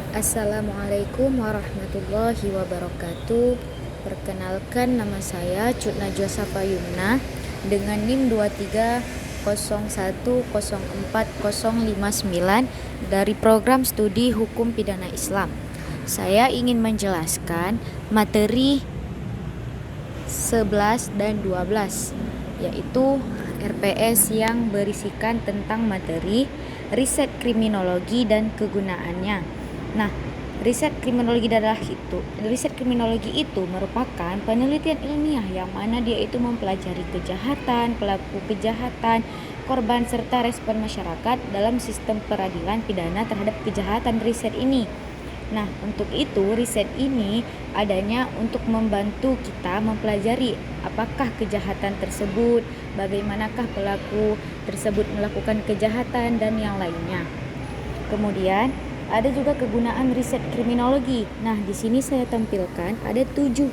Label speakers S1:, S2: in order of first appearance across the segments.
S1: Assalamualaikum warahmatullahi wabarakatuh. Perkenalkan, nama saya Cut Najwa Safa Yumna dengan NIM 2301040059 dari Program Studi Hukum Pidana Islam. Saya ingin menjelaskan materi 11 dan 12, yaitu RPS yang berisikan tentang materi riset kriminologi dan kegunaannya. Nah, riset kriminologi itu merupakan penelitian ilmiah yang mana dia itu mempelajari kejahatan, pelaku kejahatan, korban serta respon masyarakat dalam sistem peradilan pidana terhadap kejahatan riset ini. Nah, untuk itu riset ini adanya untuk membantu kita mempelajari apakah kejahatan tersebut, bagaimanakah pelaku tersebut melakukan kejahatan dan yang lainnya. Kemudian ada juga kegunaan riset kriminologi. Nah, di sini saya tampilkan ada 7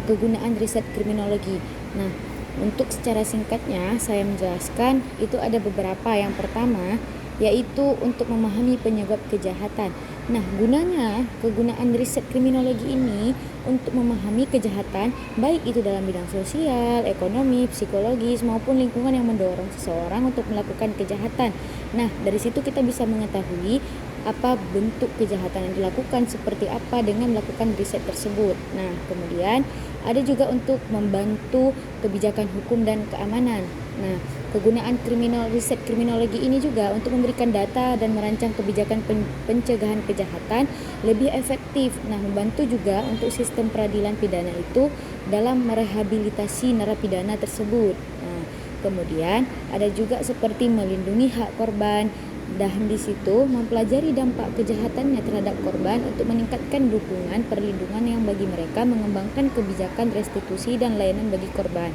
S1: kegunaan riset kriminologi. Nah, untuk secara singkatnya saya menjelaskan itu ada beberapa. Yang pertama yaitu untuk memahami penyebab kejahatan. Nah, kegunaan riset kriminologi ini untuk memahami kejahatan, baik itu dalam bidang sosial, ekonomi, psikologis, maupun lingkungan yang mendorong seseorang untuk melakukan kejahatan. Nah, dari situ kita bisa mengetahui apa bentuk kejahatan yang dilakukan, seperti apa dengan melakukan riset tersebut. Nah, kemudian ada juga untuk membantu kebijakan hukum dan keamanan. Nah, kegunaan riset kriminologi ini juga untuk memberikan data dan merancang kebijakan pencegahan kejahatan lebih efektif. Nah, membantu juga untuk sistem peradilan pidana itu dalam merehabilitasi narapidana tersebut. Nah, kemudian ada juga seperti melindungi hak korban, dan di situ mempelajari dampak kejahatannya terhadap korban untuk meningkatkan dukungan perlindungan yang bagi mereka, mengembangkan kebijakan restitusi dan layanan bagi korban.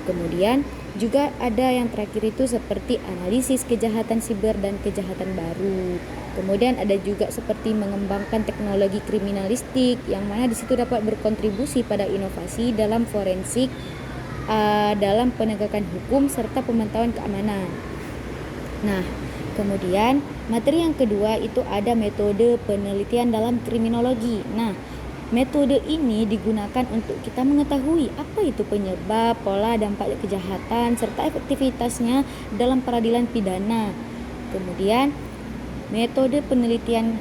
S1: Kemudian juga ada yang terakhir itu seperti analisis kejahatan siber dan kejahatan baru. Kemudian ada juga seperti mengembangkan teknologi kriminalistik yang mana di situ dapat berkontribusi pada inovasi dalam forensik, dalam penegakan hukum serta pemantauan keamanan. Nah, kemudian materi yang kedua itu ada metode penelitian dalam kriminologi. Nah, metode ini digunakan untuk kita mengetahui apa itu penyebab, pola, dampak kejahatan, serta efektivitasnya dalam peradilan pidana. Kemudian metode penelitian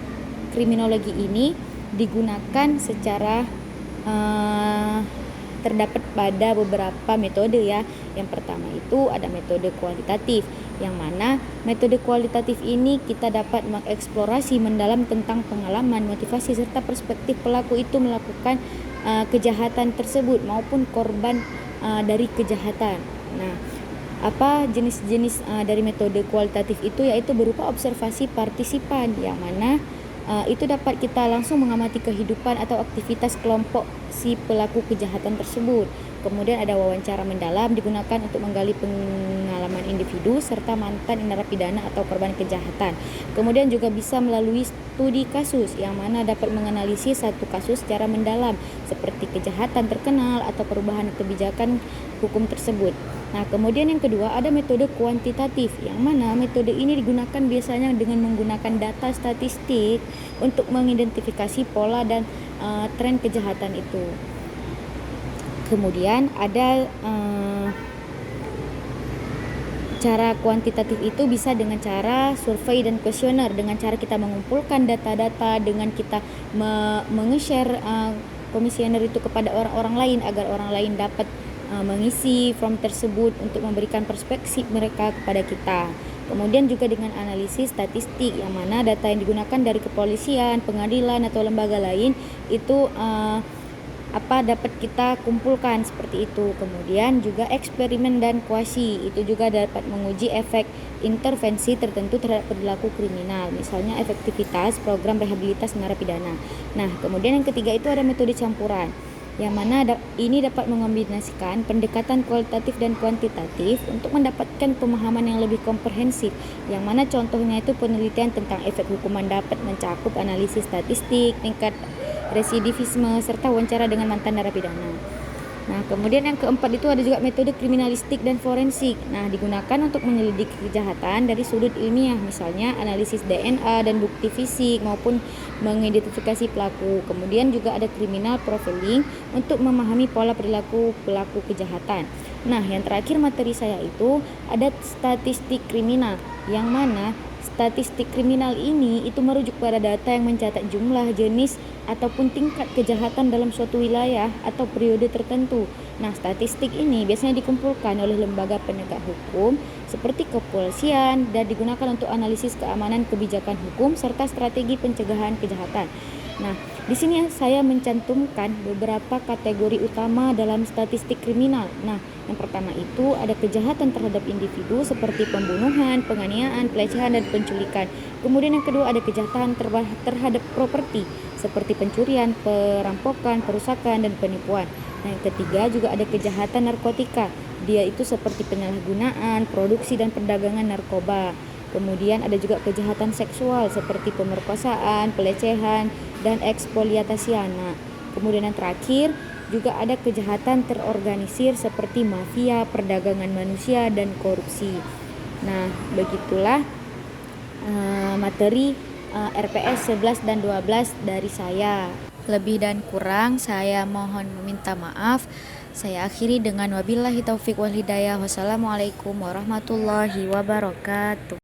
S1: kriminologi ini digunakan secara terdapat pada beberapa metode ya. Yang pertama itu ada metode kualitatif, yang mana metode kualitatif ini kita dapat mengeksplorasi mendalam tentang pengalaman, motivasi serta perspektif pelaku itu melakukan kejahatan tersebut maupun korban dari kejahatan. Nah, apa jenis-jenis dari metode kualitatif itu yaitu berupa observasi partisipan, yang mana itu dapat kita langsung mengamati kehidupan atau aktivitas kelompok si pelaku kejahatan tersebut. Kemudian ada wawancara mendalam, digunakan untuk menggali pengalaman individu serta mantan narapidana atau korban kejahatan. Kemudian juga bisa melalui studi kasus, yang mana dapat menganalisis satu kasus secara mendalam seperti kejahatan terkenal atau perubahan kebijakan hukum tersebut. Nah, kemudian yang kedua ada metode kuantitatif, yang mana metode ini digunakan biasanya dengan menggunakan data statistik untuk mengidentifikasi pola dan tren kejahatan itu. Kemudian ada cara kuantitatif itu bisa dengan cara survei dan kuesioner, dengan cara kita mengumpulkan data-data, dengan kita menge-share kuesioner itu kepada orang-orang lain agar orang lain dapat mengisi form tersebut untuk memberikan perspektif mereka kepada kita. Kemudian juga dengan analisis statistik, yang mana data yang digunakan dari kepolisian, pengadilan atau lembaga lain itu dapat kita kumpulkan seperti itu. Kemudian juga eksperimen dan kuasi, itu juga dapat menguji efek intervensi tertentu terhadap perilaku kriminal, misalnya efektivitas program rehabilitas narapidana. Nah, kemudian yang ketiga itu ada metode campuran, yang mana ini dapat mengombinasikan pendekatan kualitatif dan kuantitatif untuk mendapatkan pemahaman yang lebih komprehensif, yang mana contohnya itu penelitian tentang efek hukuman dapat mencakup analisis statistik, tingkat residivisme, serta wawancara dengan mantan narapidana. Nah, kemudian yang keempat itu ada juga metode kriminalistik dan forensik. Nah, digunakan untuk menyelidiki kejahatan dari sudut ilmiah, misalnya analisis DNA dan bukti fisik maupun mengidentifikasi pelaku. Kemudian juga ada criminal profiling untuk memahami pola perilaku pelaku kejahatan. Nah, yang terakhir materi saya itu ada statistik kriminal, yang mana statistik kriminal ini itu merujuk pada data yang mencatat jumlah, jenis, ataupun tingkat kejahatan dalam suatu wilayah atau periode tertentu. Nah, statistik ini biasanya dikumpulkan oleh lembaga penegak hukum seperti kepolisian dan digunakan untuk analisis keamanan kebijakan hukum serta strategi pencegahan kejahatan. Nah, di sini saya mencantumkan beberapa kategori utama dalam statistik kriminal. Nah, yang pertama itu ada kejahatan terhadap individu seperti pembunuhan, penganiayaan, pelecehan, dan penculikan. Kemudian yang kedua ada kejahatan terhadap properti seperti pencurian, perampokan, perusakan, dan penipuan. Nah, yang ketiga juga ada kejahatan narkotika. Dia itu seperti penyalahgunaan, produksi, dan perdagangan narkoba. Kemudian ada juga kejahatan seksual seperti pemerkosaan, pelecehan, dan eksploitasi anak. Kemudian yang terakhir juga ada kejahatan terorganisir seperti mafia, perdagangan manusia, dan korupsi. Nah, begitulah materi RPS 11 dan 12 dari saya. Lebih dan kurang saya mohon meminta maaf. Saya akhiri dengan wabillahi taufik wal hidayah. Wassalamualaikum warahmatullahi wabarakatuh.